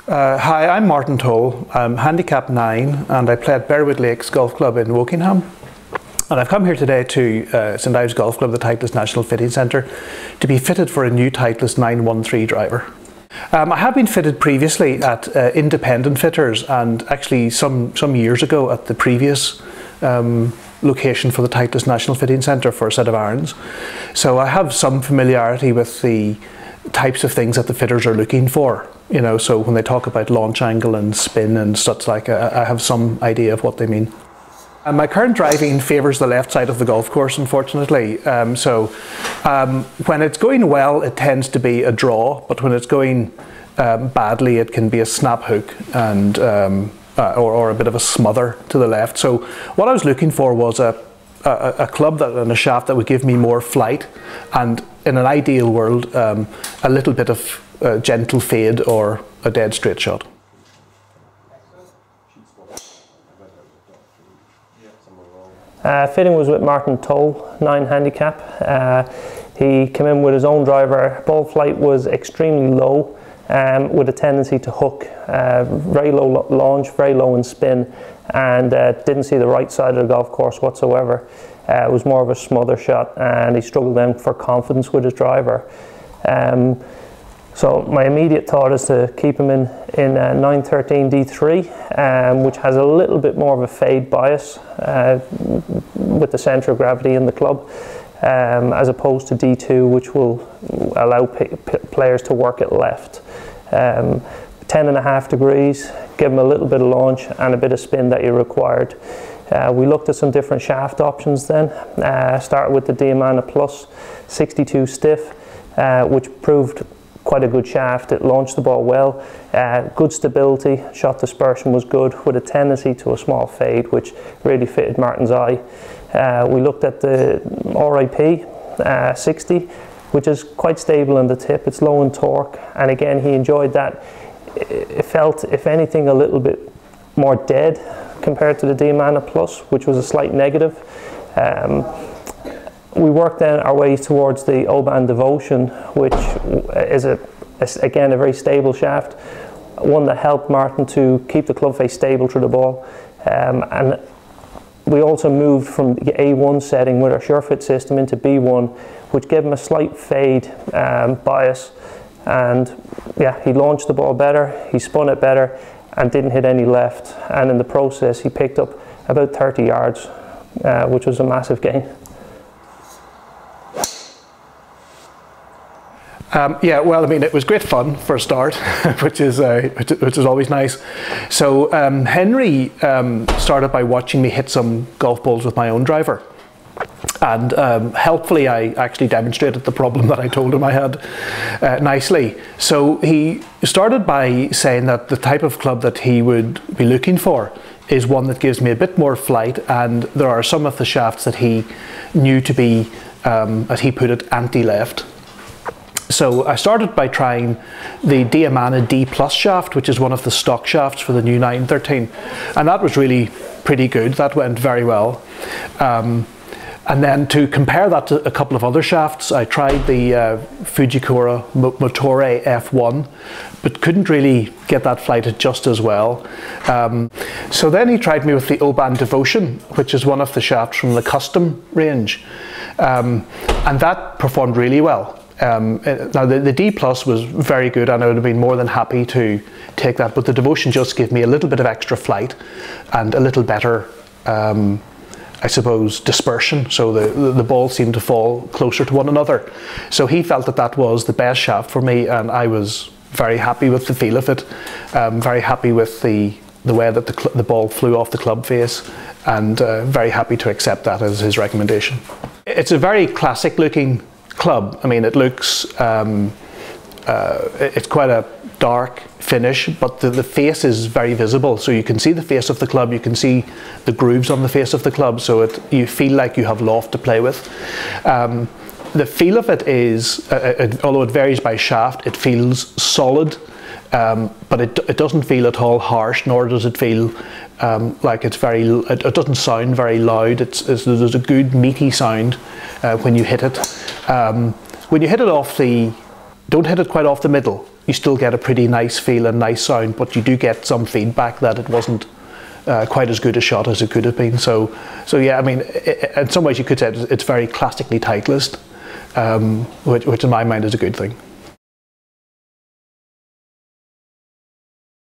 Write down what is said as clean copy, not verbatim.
Hi, I'm Martin Toal. I'm handicap 9 and I play at Berwick Lakes Golf Club in Wokingham. And I've come here today to St Ives Golf Club, the Titleist National Fitting Centre, to be fitted for a new Titleist 913 driver. I have been fitted previously at independent fitters, and actually some years ago at the previous location for the Titleist National Fitting Centre for a set of irons. So I have some familiarity with the types of things that the fitters are looking for. You know, so when they talk about launch angle and spin and such like, I have some idea of what they mean. My current driving favours the left side of the golf course, unfortunately. When it's going well, it tends to be a draw, but when it's going badly, it can be a snap hook and or a bit of a smother to the left. So what I was looking for was a club and a shaft that would give me more flight, and in an ideal world, a little bit of gentle fade or a dead straight shot. Fitting was with Martin Toal, 9 handicap. He came in with his own driver. Ball flight was extremely low, with a tendency to hook, very low launch, very low in spin, and didn't see the right side of the golf course whatsoever. It was more of a smother shot, and he struggled then for confidence with his driver. So my immediate thought is to keep him in 913 D3, which has a little bit more of a fade bias with the centre of gravity in the club, as opposed to D2, which will allow players to work it left. 10.5 degrees, give him a little bit of launch and a bit of spin that you required. We looked at some different shaft options then. Started with the Diamana Plus 62 stiff, which proved quite a good shaft. It launched the ball well, good stability, shot dispersion was good, with a tendency to a small fade, which really fitted Martin's eye. We looked at the RIP 60, which is quite stable in the tip. It's low in torque, and again, he enjoyed that. It felt, if anything, a little bit more dead compared to the Diamana Plus, which was a slight negative. We worked then our way towards the Oban Devotion, which is again a very stable shaft, one that helped Martin to keep the club face stable through the ball. And we also moved from the A1 setting with our SureFit system into B1, which gave him a slight fade bias. And yeah, he launched the ball better, he spun it better, and didn't hit any left. And in the process, he picked up about 30 yards, which was a massive gain. Yeah, well, I mean, it was great fun for a start, which is always nice. So Henry started by watching me hit some golf balls with my own driver, and helpfully I actually demonstrated the problem that I told him I had nicely. So he started by saying that the type of club that he would be looking for is one that gives me a bit more flight, and there are some of the shafts that he knew to be, as he put it, anti-left. So I started by trying the Diamana D Plus shaft, which is one of the stock shafts for the new 913, and that was really pretty good. That went very well. And then to compare that to a couple of other shafts, I tried the Fujikura Motore F1, but couldn't really get that flighted just as well. So then he tried me with the Oban Devotion, which is one of the shafts from the custom range, and that performed really well. Now the D Plus was very good, and I would have been more than happy to take that, but the Devotion just gave me a little bit of extra flight and a little better, I suppose, dispersion, so the balls seemed to fall closer to one another. So he felt that that was the best shaft for me, and I was very happy with the feel of it, very happy with the way that the ball flew off the club face, and very happy to accept that as his recommendation. It's a very classic looking club. I mean, it looks, it's quite a dark finish, but the face is very visible, so you can see the face of the club, you can see the grooves on the face of the club, so you feel like you have loft to play with. The feel of it is, although it varies by shaft, it feels solid, but it doesn't feel at all harsh, nor does it feel like it's very, it doesn't sound very loud. There's a good meaty sound when you hit it. When you hit it off the don't hit it quite off the middle, you still get a pretty nice feel and nice sound, but you do get some feedback that it wasn't quite as good a shot as it could have been. So yeah, I mean, in some ways you could say it's very classically Titleist, which in my mind is a good thing.